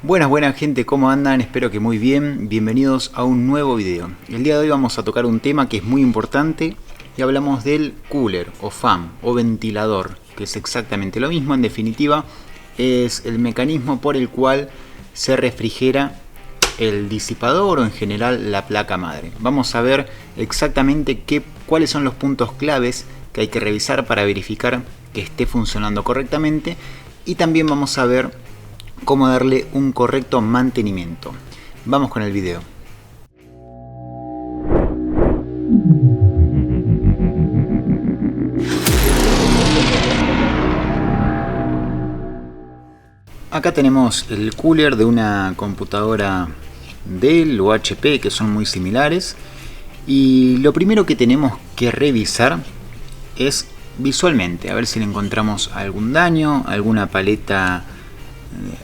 Buenas gente, ¿cómo andan? Espero que muy bien. Bienvenidos a un nuevo video. El día de hoy vamos a tocar un tema que es muy importante y hablamos del cooler o fan o ventilador, que es exactamente lo mismo. En definitiva, es el mecanismo por el cual se refrigera el disipador o en general la placa madre. Vamos a ver exactamente cuáles son los puntos claves que hay que revisar para verificar que esté funcionando correctamente, y también vamos a ver cómo darle un correcto mantenimiento. Vamos con el video. Acá tenemos el cooler de una computadora Dell o HP, que son muy similares, y lo primero que tenemos que revisar es visualmente, a ver si le encontramos algún daño, alguna paleta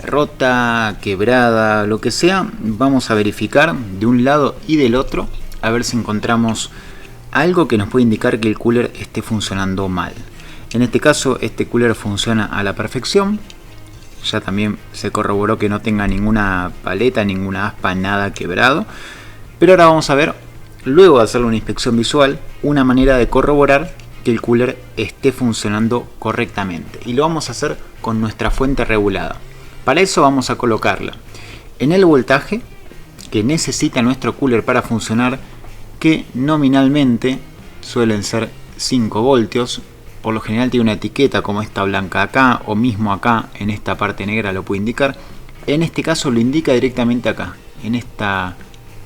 rota, quebrada, lo que sea. Vamos a verificar de un lado y del otro a ver si encontramos algo que nos puede indicar que el cooler esté funcionando mal. En este caso este cooler funciona a la perfección. Ya también se corroboró que no tenga ninguna paleta, ninguna aspa, nada quebrado. Pero ahora vamos a ver, luego de hacerle una inspección visual, una manera de corroborar que el cooler esté funcionando correctamente, y lo vamos a hacer con nuestra fuente regulada. Para eso vamos a colocarla en el voltaje que necesita nuestro cooler para funcionar, que nominalmente suelen ser 5 voltios. Por lo general tiene una etiqueta como esta blanca acá, o mismo acá en esta parte negra lo puede indicar. En este caso lo indica directamente acá, en esta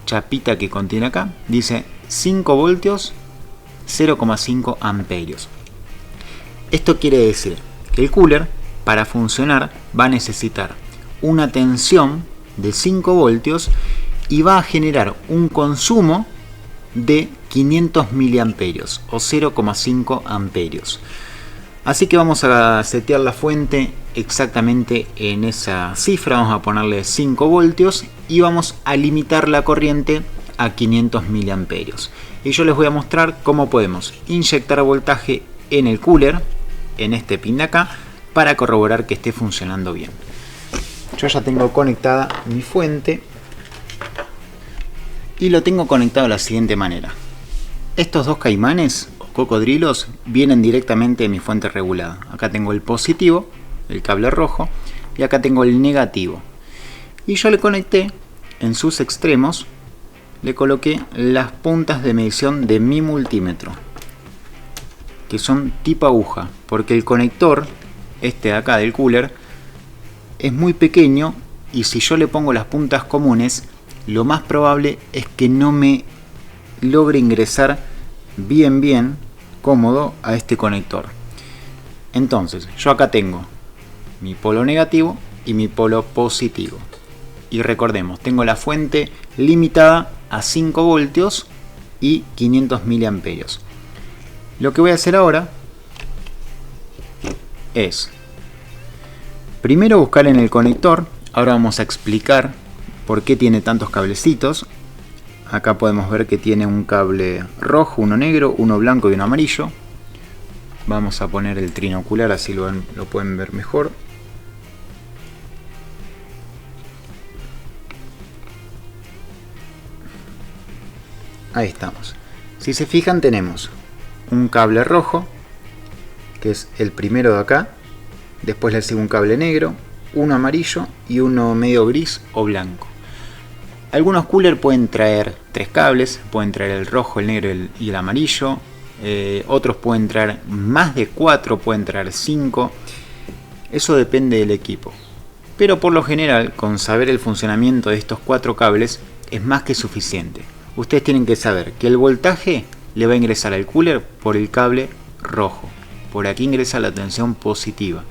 chapita que contiene acá, dice 5 voltios 0,5 amperios. Esto quiere decir que el cooler, para funcionar, va a necesitar una tensión de 5 voltios y va a generar un consumo de 500 miliamperios o 0,5 amperios. Así que vamos a setear la fuente exactamente en esa cifra. Vamos a ponerle 5 voltios y vamos a limitar la corriente a 500 miliamperios. Y yo les voy a mostrar cómo podemos inyectar voltaje en el cooler, en este pin de acá, para corroborar que esté funcionando bien. Yo ya tengo conectada mi fuente y lo tengo conectado de la siguiente manera. Estos dos caimanes o cocodrilos vienen directamente de mi fuente regulada. Acá tengo el positivo, el cable rojo, y acá tengo el negativo. Y yo le conecté en sus extremos, le coloqué las puntas de medición de mi multímetro, que son tipo aguja, porque el conector este de acá del cooler es muy pequeño, y si yo le pongo las puntas comunes, lo más probable es que no me logre ingresar bien cómodo a este conector. Entonces yo acá tengo mi polo negativo y mi polo positivo, y recordemos, tengo la fuente limitada a 5 voltios y 500 miliamperios. Lo que voy a hacer ahora es primero buscar en el conector. Ahora vamos a explicar por qué tiene tantos cablecitos. Acá podemos ver que tiene un cable rojo, uno negro, uno blanco y uno amarillo. Vamos a poner el trinocular, así lo pueden ver mejor. Ahí estamos. Si se fijan, tenemos un cable rojo, que es el primero de acá. Después le sigue un cable negro, uno amarillo y uno medio gris o blanco. Algunos coolers pueden traer 3 cables, pueden traer el rojo, el negro y el amarillo. Otros pueden traer más de 4, pueden traer 5. Eso depende del equipo. Pero por lo general, con saber el funcionamiento de estos 4 cables es más que suficiente. Ustedes tienen que saber que el voltaje le va a ingresar al cooler por el cable rojo. Por aquí ingresa la tensión positiva.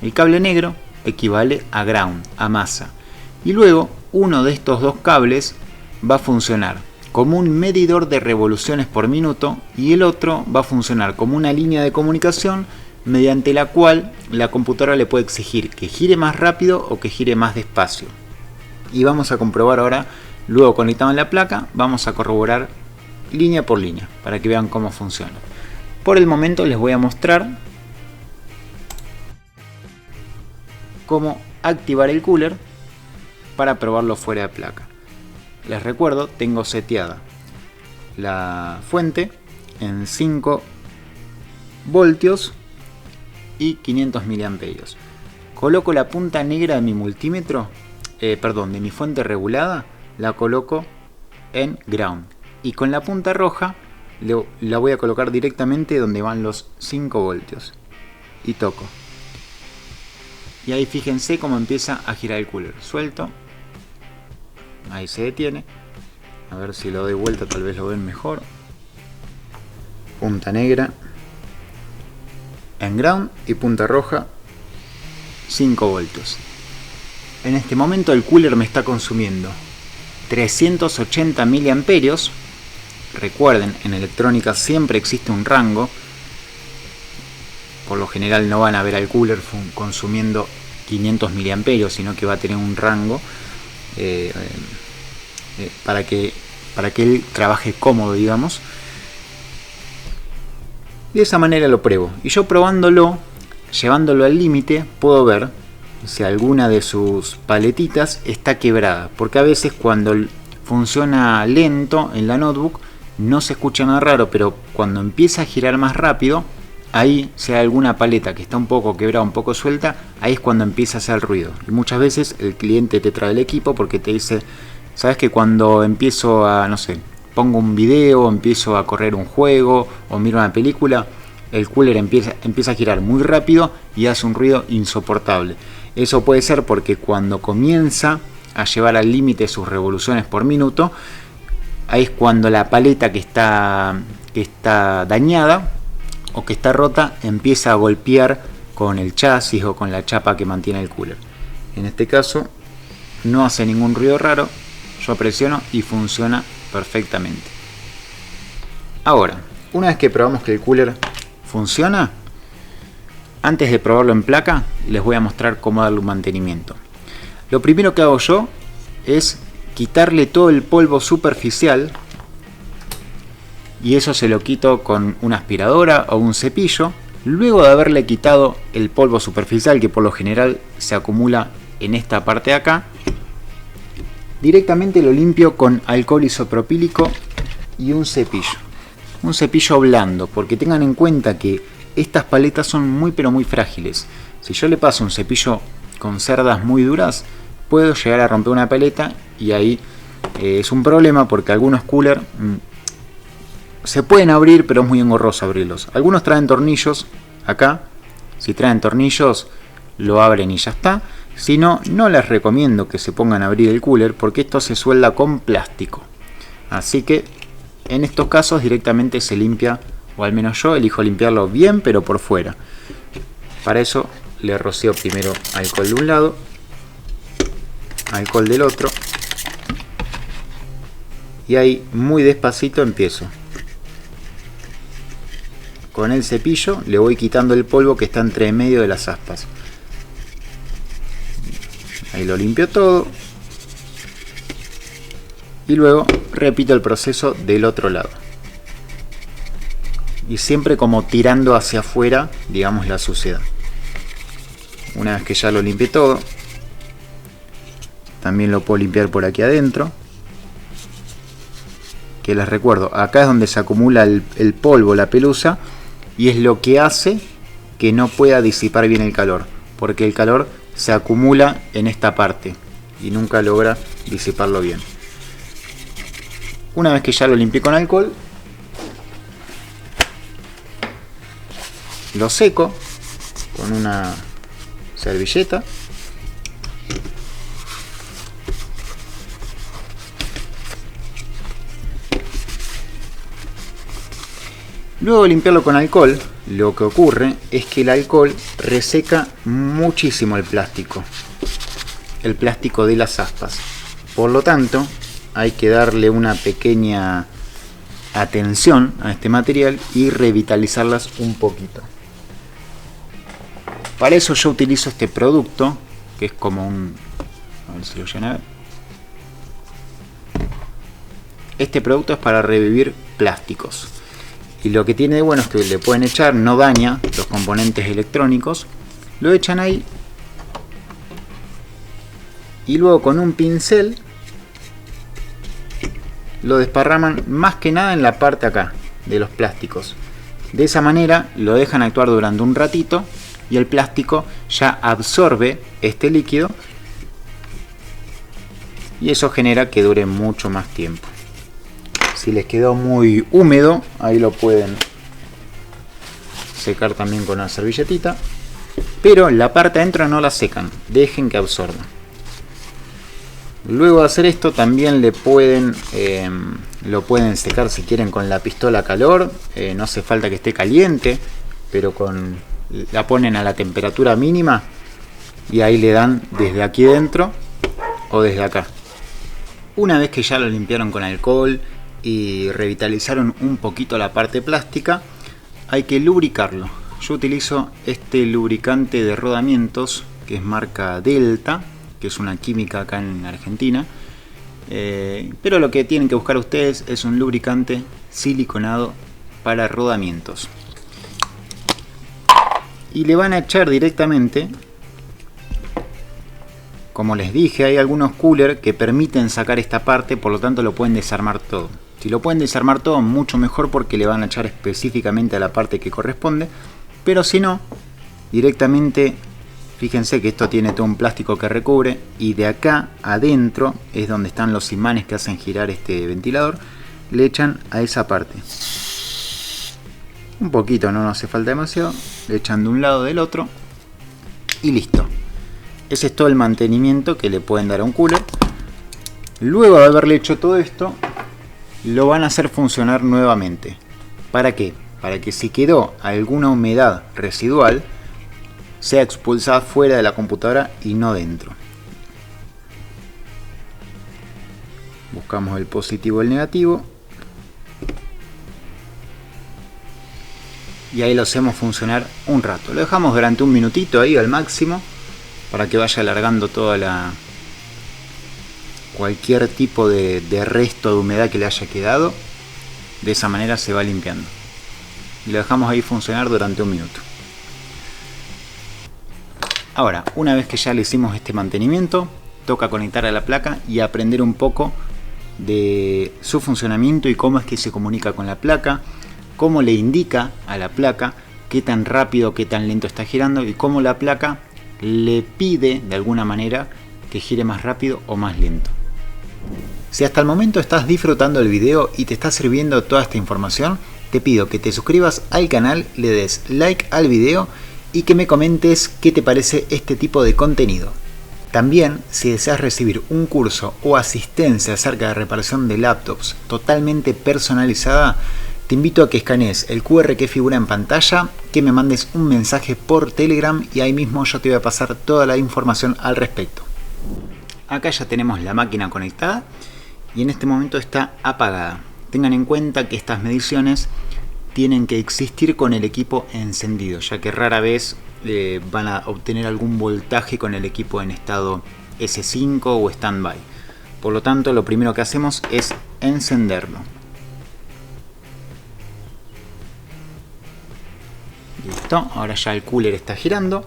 El cable negro equivale a ground, a masa. Y luego uno de estos dos cables va a funcionar como un medidor de revoluciones por minuto, y el otro va a funcionar como una línea de comunicación mediante la cual la computadora le puede exigir que gire más rápido o que gire más despacio. Y vamos a comprobar ahora, luego conectado en la placa, vamos a corroborar línea por línea para que vean cómo funciona. Por el momento les voy a mostrar cómo activar el cooler para probarlo fuera de placa. Les recuerdo, tengo seteada la fuente en 5 voltios y 500 miliamperios. Coloco la punta negra de mi multímetro, de mi fuente regulada, la coloco en ground. Y con la punta roja la voy a colocar directamente donde van los 5 voltios. Y toco. Y ahí fíjense cómo empieza a girar el cooler. Suelto. Ahí se detiene. A ver si lo doy vuelta, tal vez lo ven mejor. Punta negra en ground y punta roja 5 voltios. En este momento el cooler me está consumiendo 380 miliamperios. Recuerden, en electrónica siempre existe un rango. Por lo general no van a ver al cooler consumiendo 500 miliamperios, sino que va a tener un rango para que él trabaje cómodo, digamos. De esa manera lo pruebo. Y yo probándolo, llevándolo al límite, puedo ver si alguna de sus paletitas está quebrada. Porque a veces cuando funciona lento en la notebook no se escucha nada raro, pero cuando empieza a girar más rápido, ahí si hay alguna paleta que está un poco quebrada, un poco suelta, ahí es cuando empieza a hacer ruido. Y muchas veces el cliente te trae el equipo porque te dice, sabes que cuando empiezo a, no sé, pongo un video, empiezo a correr un juego o miro una película, el cooler empieza a girar muy rápido y hace un ruido insoportable. Eso puede ser porque cuando comienza a llevar al límite sus revoluciones por minuto, ahí es cuando la paleta que está dañada o que está rota empieza a golpear con el chasis o con la chapa que mantiene el cooler. En este caso no hace ningún ruido raro, yo presiono y funciona perfectamente. Ahora, una vez que probamos que el cooler funciona, antes de probarlo en placa les voy a mostrar cómo darle un mantenimiento. Lo primero que hago yo es quitarle todo el polvo superficial, y eso se lo quito con una aspiradora o un cepillo. Luego de haberle quitado el polvo superficial, que por lo general se acumula en esta parte de acá, directamente lo limpio con alcohol isopropílico y un cepillo blando, porque tengan en cuenta que estas paletas son muy pero muy frágiles. Si yo le paso un cepillo con cerdas muy duras, puedo llegar a romper una paleta y ahí es un problema, porque algunos coolers se pueden abrir, pero es muy engorroso abrirlos. Algunos traen tornillos acá. Si traen tornillos, lo abren y ya está. Si no, no les recomiendo que se pongan a abrir el cooler, porque esto se suelda con plástico. Así que en estos casos directamente se limpia, o al menos yo elijo limpiarlo bien, pero por fuera. Para eso le rocío primero alcohol de un lado, alcohol del otro, y ahí muy despacito empiezo. Con el cepillo le voy quitando el polvo que está entre medio de las aspas. Ahí lo limpio todo. Y luego repito el proceso del otro lado. Y siempre como tirando hacia afuera, digamos, la suciedad. Una vez que ya lo limpié todo, también lo puedo limpiar por aquí adentro. Que les recuerdo, acá es donde se acumula el polvo, la pelusa. Y es lo que hace que no pueda disipar bien el calor, porque el calor se acumula en esta parte y nunca logra disiparlo bien. Una vez que ya lo limpié con alcohol, lo seco con una servilleta. Luego de limpiarlo con alcohol, lo que ocurre es que el alcohol reseca muchísimo el plástico de las aspas. Por lo tanto, hay que darle una pequeña atención a este material y revitalizarlas un poquito. Para eso yo utilizo este producto, que es como un... a ver si lo llena. Este producto es para revivir plásticos. Y lo que tiene de bueno es que le pueden echar, no daña los componentes electrónicos. Lo echan ahí y luego con un pincel lo desparraman más que nada en la parte acá de los plásticos. De esa manera lo dejan actuar durante un ratito y el plástico ya absorbe este líquido y eso genera que dure mucho más tiempo. Si les quedó muy húmedo, ahí lo pueden secar también con una servilletita, pero la parte adentro no la secan, dejen que absorba. Luego de hacer esto también le pueden lo pueden secar si quieren con la pistola a calor, no hace falta que esté caliente, pero la ponen a la temperatura mínima y ahí le dan desde aquí dentro o desde acá. Una vez que ya lo limpiaron con alcohol y revitalizaron un poquito la parte plástica, hay que lubricarlo. Yo utilizo este lubricante de rodamientos que es marca Delta, que es una química acá en Argentina, pero lo que tienen que buscar ustedes es un lubricante siliconado para rodamientos y le van a echar directamente. Como les dije, hay algunos coolers que permiten sacar esta parte, por lo tanto lo pueden desarmar todo. Si lo pueden desarmar todo, mucho mejor, porque le van a echar específicamente a la parte que corresponde, pero si no, directamente. Fíjense que esto tiene todo un plástico que recubre y de acá adentro es donde están los imanes que hacen girar este ventilador. Le echan a esa parte. Un poquito, no hace falta demasiado. Le echan de un lado del otro y listo. Ese es todo el mantenimiento que le pueden dar a un cooler. Luego de haberle hecho todo esto, lo van a hacer funcionar nuevamente. ¿Para qué? Para que si quedó alguna humedad residual, sea expulsada fuera de la computadora y no dentro. Buscamos el positivo y el negativo y ahí lo hacemos funcionar un rato. Lo dejamos durante un minutito ahí al máximo para que vaya alargando toda cualquier tipo de resto de humedad que le haya quedado. De esa manera se va limpiando y lo dejamos ahí funcionar durante un minuto. Ahora, una vez que ya le hicimos este mantenimiento, toca conectar a la placa y aprender un poco de su funcionamiento y cómo es que se comunica con la placa, cómo le indica a la placa qué tan rápido, qué tan lento está girando y cómo la placa le pide de alguna manera que gire más rápido o más lento. Si hasta el momento estás disfrutando del video y te está sirviendo toda esta información, te pido que te suscribas al canal, le des like al video y que me comentes qué te parece este tipo de contenido. También, si deseas recibir un curso o asistencia acerca de reparación de laptops totalmente personalizada, te invito a que escanees el QR que figura en pantalla, que me mandes un mensaje por Telegram y ahí mismo yo te voy a pasar toda la información al respecto. Acá ya tenemos la máquina conectada y en este momento está apagada. Tengan en cuenta que estas mediciones tienen que existir con el equipo encendido, ya que rara vez van a obtener algún voltaje con el equipo en estado S5 o standby. Por lo tanto, lo primero que hacemos es encenderlo. Listo, ahora ya el cooler está girando.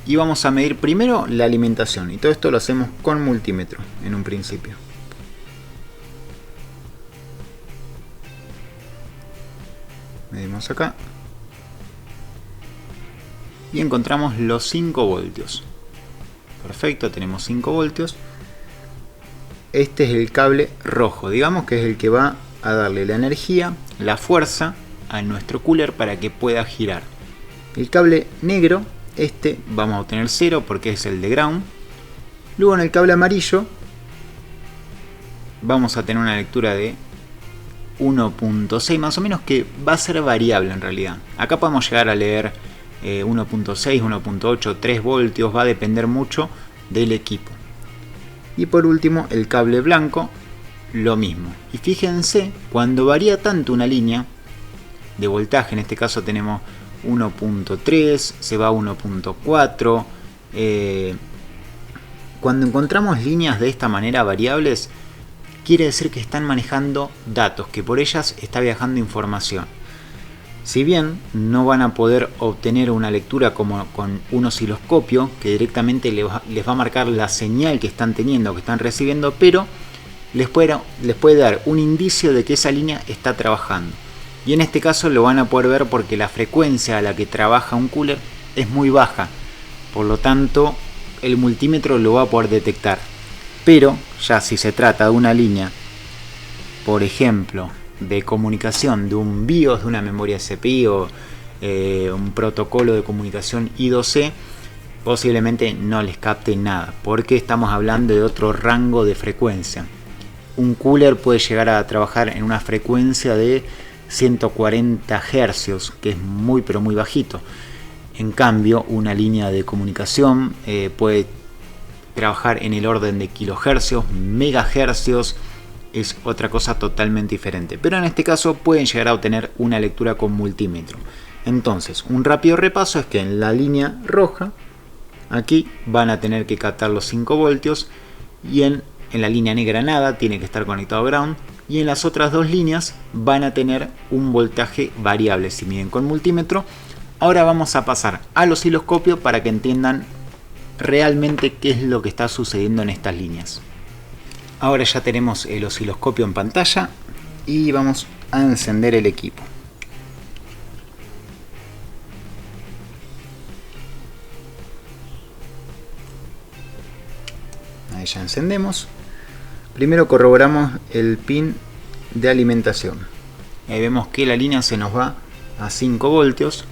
Y vamos a medir primero la alimentación. Y todo esto lo hacemos con multímetro en un principio. Medimos acá y encontramos los 5 voltios. Perfecto, tenemos 5 voltios. Este es el cable rojo, digamos que es el que va a darle la energía, la fuerza a nuestro cooler para que pueda girar. El cable negro, este vamos a obtener 0 porque es el de ground. Luego en el cable amarillo vamos a tener una lectura de 1.6 más o menos, que va a ser variable en realidad. Acá podemos llegar a leer 1.6, 1.8, 3 voltios, va a depender mucho del equipo. Y por último el cable blanco, lo mismo. Y fíjense, cuando varía tanto una línea de voltaje, en este caso tenemos 1.3, se va a 1.4, cuando encontramos líneas de esta manera variables, quiere decir que están manejando datos, que por ellas está viajando información. Si bien no van a poder obtener una lectura como con un osciloscopio, que directamente les va a marcar la señal que están teniendo, que están recibiendo, pero les puede dar un indicio de que esa línea está trabajando. Y en este caso lo van a poder ver porque la frecuencia a la que trabaja un cooler es muy baja. Por lo tanto, el multímetro lo va a poder detectar. Pero ya si se trata de una línea, por ejemplo, de comunicación de un BIOS, de una memoria SPI o un protocolo de comunicación I2C, posiblemente no les capte nada, porque estamos hablando de otro rango de frecuencia. Un cooler puede llegar a trabajar en una frecuencia de 140 Hz, que es muy pero muy bajito. En cambio, una línea de comunicación puede trabajar en el orden de kilohercios, megahercios, es otra cosa totalmente diferente. Pero en este caso pueden llegar a obtener una lectura con multímetro. Entonces, un rápido repaso es que en la línea roja, aquí van a tener que captar los 5 voltios y en la línea negra nada, tiene que estar conectado a ground. Y en las otras dos líneas van a tener un voltaje variable si miden con multímetro. Ahora vamos a pasar al osciloscopio para que entiendan realmente qué es lo que está sucediendo en estas líneas. Ahora ya tenemos el osciloscopio en pantalla y vamos a encender el equipo. Ahí ya encendemos. Primero corroboramos el pin de alimentación. Ahí vemos que la línea se nos va a 5 voltios.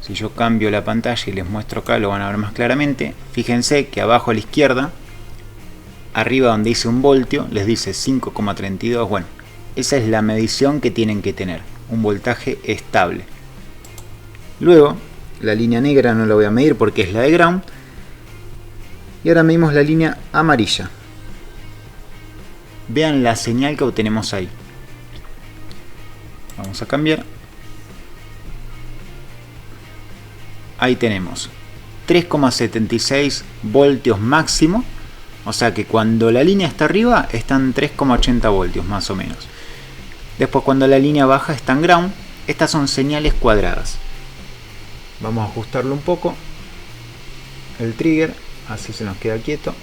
Si yo cambio la pantalla y les muestro acá, lo van a ver más claramente. Fíjense que abajo a la izquierda, arriba donde dice 1 voltio, les dice 5,32. Bueno, esa es la medición que tienen que tener, un voltaje estable. Luego, la línea negra no la voy a medir porque es la de ground. Y ahora medimos la línea amarilla. Vean la señal que obtenemos ahí. Vamos a cambiar. Ahí tenemos 3,76 voltios máximo. O sea que cuando la línea está arriba están 3,80 voltios más o menos. Después cuando la línea baja está en ground. Estas son señales cuadradas. Vamos a ajustarlo un poco. El trigger, así se nos queda quieto.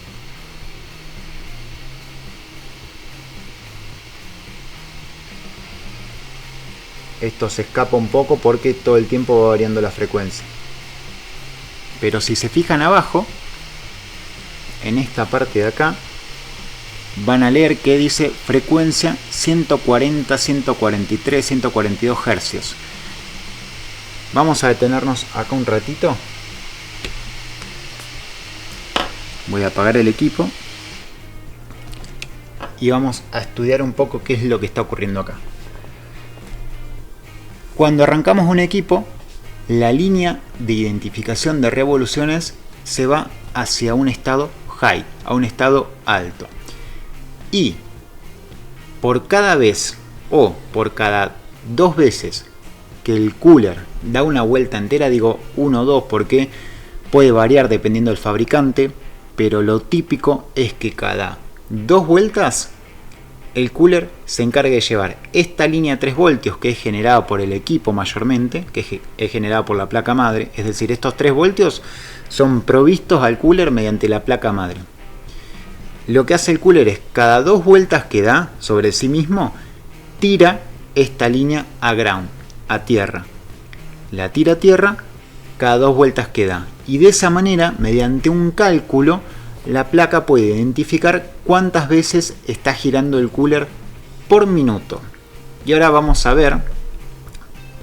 Esto se escapa un poco porque todo el tiempo va variando la frecuencia. Pero si se fijan abajo, en esta parte de acá, van a leer que dice frecuencia 140, 143, 142 Hz. Vamos a detenernos acá un ratito. Voy a apagar el equipo y vamos a estudiar un poco qué es lo que está ocurriendo acá. Cuando arrancamos un equipo, la línea de identificación de revoluciones se va hacia un estado high, a un estado alto. Y por cada vez o por cada 2 veces que el cooler da una vuelta entera, digo 1 o 2 porque puede variar dependiendo del fabricante, pero lo típico es que cada 2 vueltas el cooler se encarga de llevar esta línea 3 voltios que es generada por el equipo mayormente, que es generada por la placa madre, es decir, estos 3 voltios son provistos al cooler mediante la placa madre. Lo que hace el cooler es cada 2 vueltas que da sobre sí mismo, tira esta línea a ground, a tierra. La tira a tierra cada 2 vueltas que da. Y de esa manera, mediante un cálculo, la placa puede identificar cuántas veces está girando el cooler por minuto. Y ahora vamos a ver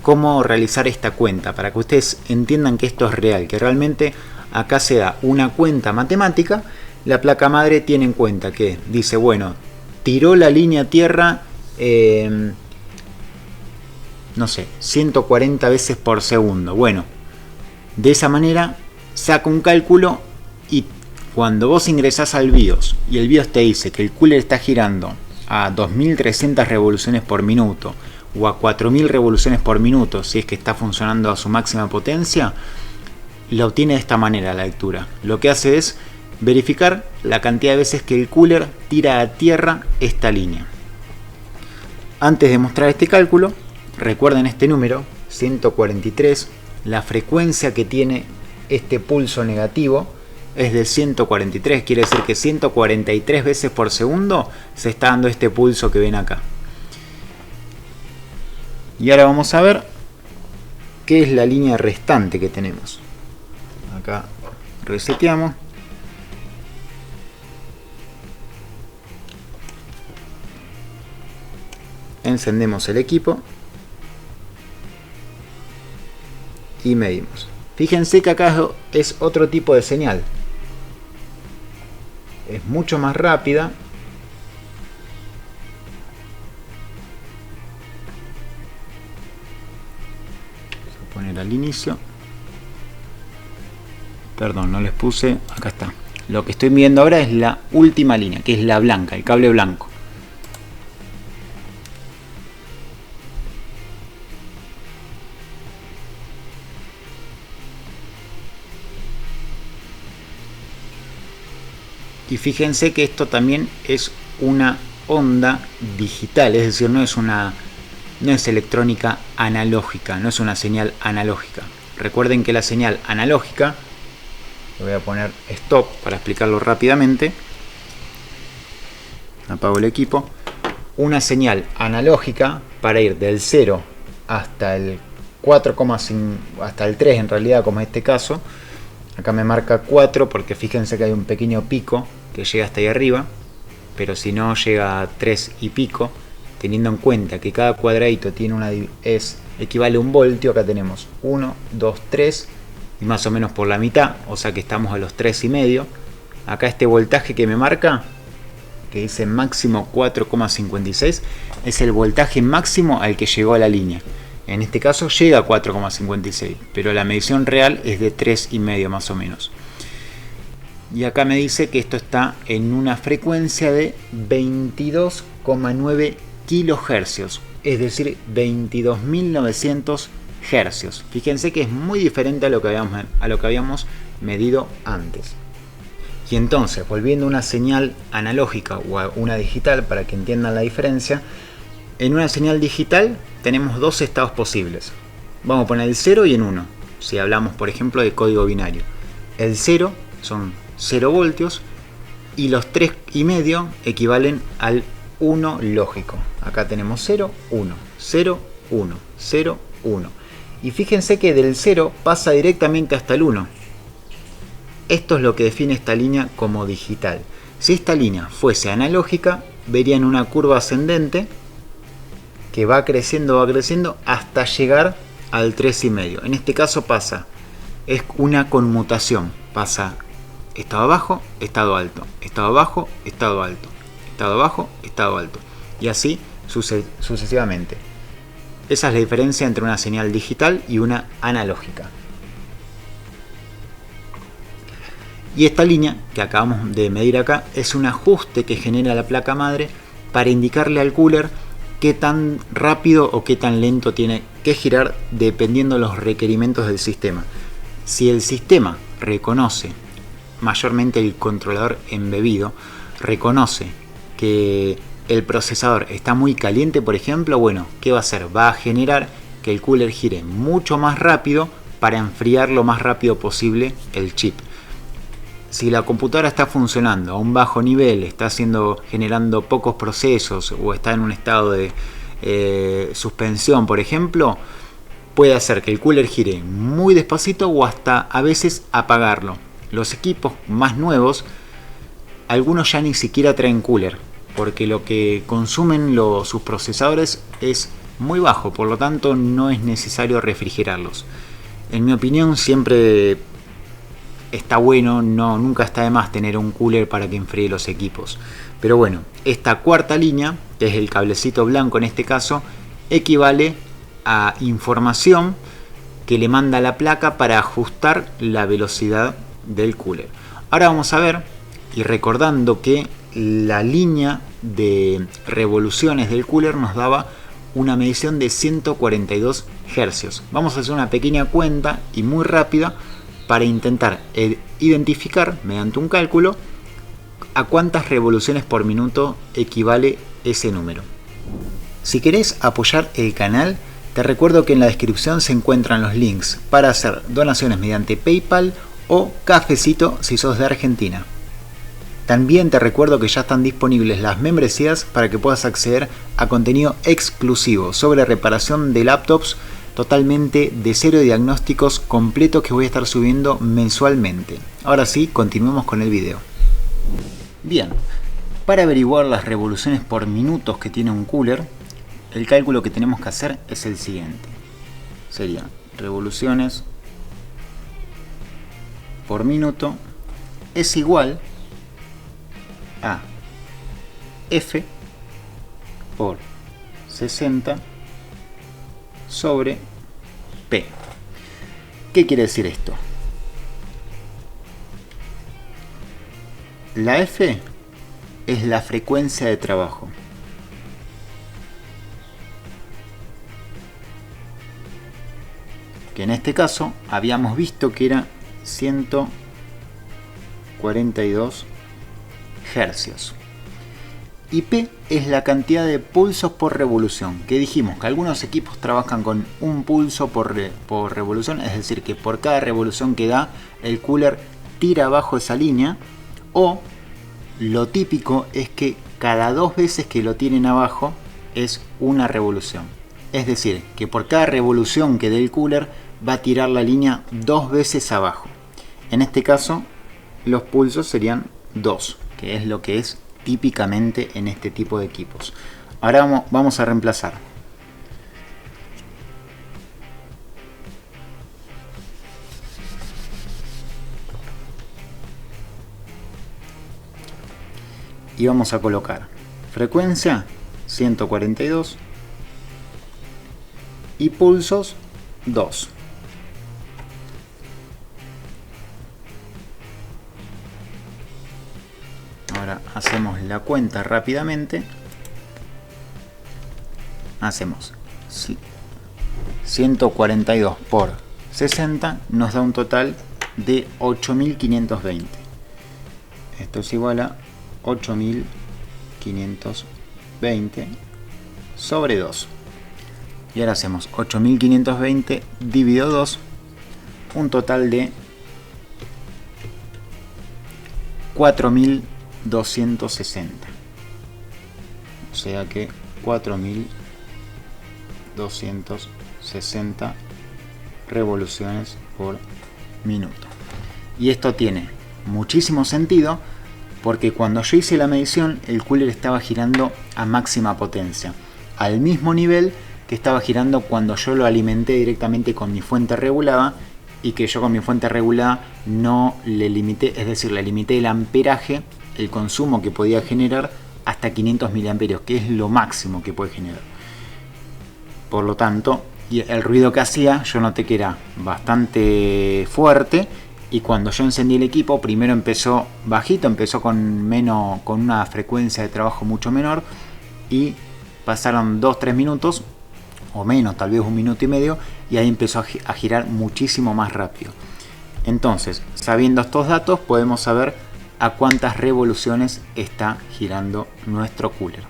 cómo realizar esta cuenta para que ustedes entiendan que esto es real, que realmente acá se da una cuenta matemática. La placa madre tiene en cuenta que dice, bueno, tiró la línea tierra no sé, 140 veces por segundo. Bueno, de esa manera saca un cálculo y cuando vos ingresás al BIOS y el BIOS te dice que el cooler está girando a 2300 revoluciones por minuto o a 4000 revoluciones por minuto, si es que está funcionando a su máxima potencia, lo obtiene de esta manera la lectura. Lo que hace es verificar la cantidad de veces que el cooler tira a tierra esta línea. Antes de mostrar este cálculo, recuerden este número 143. La frecuencia que tiene este pulso negativo es de 143, quiere decir que 143 veces por segundo se está dando este pulso que ven acá. Y ahora vamos a ver qué es la línea restante que tenemos. Acá reseteamos. Encendemos el equipo y medimos. Fíjense que acá es otro tipo de señal. Es mucho más rápida. Vamos a poner al inicio. Perdón, no les puse. Acá está. Lo que estoy viendo ahora es la última línea, que es la blanca, el cable blanco. Y fíjense que esto también es una onda digital, es decir, no es electrónica analógica, no es una señal analógica. Recuerden que la señal analógica, le voy a poner stop para explicarlo rápidamente. Apago el equipo. Una señal analógica para ir del 0 hasta el 4,5, hasta el 3 en realidad, como en este caso. Acá me marca 4 porque fíjense que hay un pequeño pico que llega hasta ahí arriba, pero si no llega a 3 y pico, teniendo en cuenta que cada cuadradito tiene equivale a un voltio. Acá tenemos 1, 2, 3 y más o menos por la mitad, o sea que estamos a los 3,5. Acá este voltaje que me marca, que dice máximo 4,56, es el voltaje máximo al que llegó a la línea. En este caso llega a 4,56, pero la medición real es de 3,5 más o menos. Y acá me dice que esto está en una frecuencia de 22,9 kilohercios, es decir, 22.900 hercios. Fíjense que es muy diferente a lo que habíamos medido antes. Y entonces, volviendo a una señal analógica o a una digital, para que entiendan la diferencia, en una señal digital tenemos dos estados posibles. Vamos a poner el 0 y el 1, si hablamos por ejemplo de código binario. El 0 son 0 voltios y los 3,5 equivalen al 1 lógico. Acá tenemos 0, 1, 0, 1, 0, 1. Y fíjense que del 0 pasa directamente hasta el 1. Esto es lo que define esta línea como digital. Si esta línea fuese analógica, verían una curva ascendente que va creciendo hasta llegar al 3,5. En este caso es una conmutación. Pasa estado bajo, estado alto, estado bajo, estado alto, estado bajo, estado alto. Y así sucesivamente. Esa es la diferencia entre una señal digital y una analógica. Y esta línea que acabamos de medir acá es un ajuste que genera la placa madre para indicarle al cooler qué tan rápido o qué tan lento tiene que girar dependiendo de los requerimientos del sistema. Si el sistema reconoce, mayormente el controlador embebido, reconoce que el procesador está muy caliente, por ejemplo, bueno, ¿qué va a hacer? Va a generar que el cooler gire mucho más rápido para enfriar lo más rápido posible el chip. Si la computadora está funcionando a un bajo nivel, está generando pocos procesos o está en un estado de suspensión, por ejemplo, puede hacer que el cooler gire muy despacito o hasta a veces apagarlo. Los equipos más nuevos, algunos ya ni siquiera traen cooler, porque lo que consumen sus procesadores es muy bajo, por lo tanto no es necesario refrigerarlos. En mi opinión siempre está bueno, nunca está de más tener un cooler para que enfríe los equipos. Pero bueno, esta cuarta línea, que es el cablecito blanco en este caso, equivale a información que le manda la placa para ajustar la velocidad del cooler. Ahora vamos a ver, y recordando que la línea de revoluciones del cooler nos daba una medición de 142 hercios. Vamos a hacer una pequeña cuenta y muy rápida para intentar identificar mediante un cálculo a cuántas revoluciones por minuto equivale ese número. Si querés apoyar el canal, Te recuerdo que en la descripción se encuentran los links para hacer donaciones mediante PayPal o Cafecito si sos de Argentina. También te recuerdo que ya están disponibles las membresías para que puedas acceder a contenido exclusivo sobre reparación de laptops totalmente de cero diagnósticos completos que voy a estar subiendo mensualmente. Ahora sí, continuemos con el video. Bien, para averiguar las revoluciones por minutos que tiene un cooler, el cálculo que tenemos que hacer es el siguiente. Serían revoluciones por minuto es igual a F por 60 sobre P. ¿Qué quiere decir esto? La F es la frecuencia de trabajo. Que en este caso habíamos visto que era 142 hercios. Y P es la cantidad de pulsos por revolución, que dijimos que algunos equipos trabajan con un pulso por revolución, es decir, que por cada revolución que da, el cooler tira abajo esa línea, o lo típico es que cada 2 veces que lo tienen abajo es una revolución. Es decir, que por cada revolución que dé el cooler va a tirar la línea 2 veces abajo. En este caso, los pulsos serían 2, que es lo que es típicamente en este tipo de equipos. Ahora vamos a reemplazar. Y vamos a colocar frecuencia 142 y pulsos 2. Ahora hacemos la cuenta rápidamente. Hacemos 142 por 60 nos da un total de 8520. Esto es igual a 8520 sobre 2. Y ahora hacemos 8520 dividido 2, un total de 4260. O sea que 4260 revoluciones por minuto. Y esto tiene muchísimo sentido porque cuando yo hice la medición, el cooler estaba girando a máxima potencia, al mismo nivel que estaba girando cuando yo lo alimenté directamente con mi fuente regulada, y que yo con mi fuente regulada no le limité, es decir, le limité el amperaje, el consumo que podía generar hasta 500 miliamperios, que es lo máximo que puede generar. Por lo tanto, y el ruido que hacía, yo noté que era bastante fuerte, y cuando yo encendí el equipo, primero empezó bajito, empezó con una frecuencia de trabajo mucho menor, y pasaron 2-3 minutos, o menos, tal vez 1 minuto y medio, y ahí empezó a girar muchísimo más rápido. Entonces, sabiendo estos datos, podemos saber a cuántas revoluciones está girando nuestro cooler.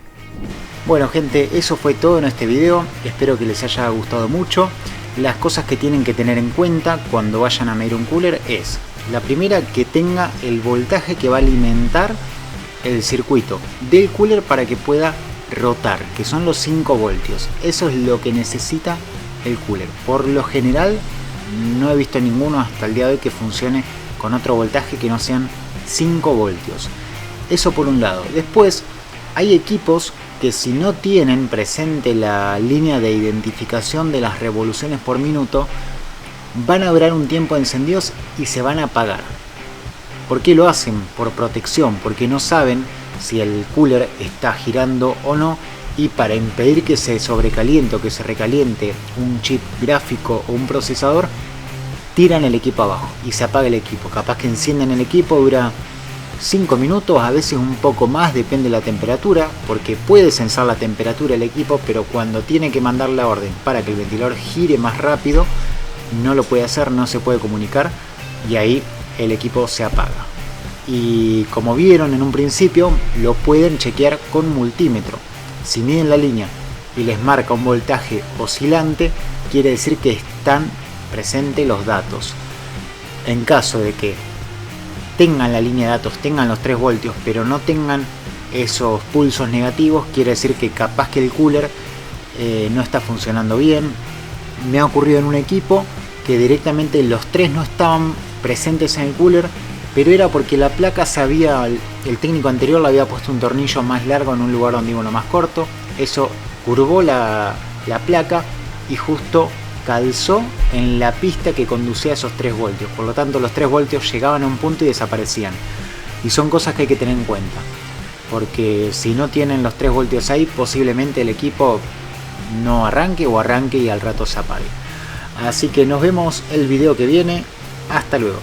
Bueno gente, eso fue todo en este video, espero que les haya gustado mucho. Las cosas que tienen que tener en cuenta cuando vayan a medir un cooler es: la primera, que tenga el voltaje que va a alimentar el circuito del cooler para que pueda rotar, que son los 5 voltios. Eso es lo que necesita el cooler. Por lo general no he visto ninguno hasta el día de hoy que funcione con otro voltaje que no sean 5 voltios. Eso por un lado. Después hay equipos que si no tienen presente la línea de identificación de las revoluciones por minuto, van a durar un tiempo encendidos y se van a apagar. ¿Por qué lo hacen? Por protección, porque no saben si el cooler está girando o no, y para impedir que se sobrecaliente o que se recaliente un chip gráfico o un procesador, tiran el equipo abajo y se apaga el equipo. Capaz que encienden el equipo, dura 5 minutos, a veces un poco más, depende de la temperatura, porque puede sensar la temperatura el equipo, pero cuando tiene que mandar la orden para que el ventilador gire más rápido, no lo puede hacer, no se puede comunicar, y ahí el equipo se apaga. Y como vieron en un principio, lo pueden chequear con multímetro. Si miden la línea y les marca un voltaje oscilante, quiere decir que están presentes los datos. En caso de que tengan la línea de datos, tengan los 3 voltios, pero no tengan esos pulsos negativos, quiere decir que capaz que el cooler no está funcionando bien. Me ha ocurrido en un equipo que directamente los 3 no estaban presentes en el cooler, pero era porque la placa el técnico anterior le había puesto un tornillo más largo en un lugar donde iba uno más corto. Eso curvó la placa y justo calzó en la pista que conducía a esos 3 voltios. Por lo tanto, los 3 voltios llegaban a un punto y desaparecían. Y son cosas que hay que tener en cuenta, porque si no tienen los 3 voltios ahí, posiblemente el equipo no arranque o arranque y al rato se apague. Así que nos vemos el video que viene. Hasta luego.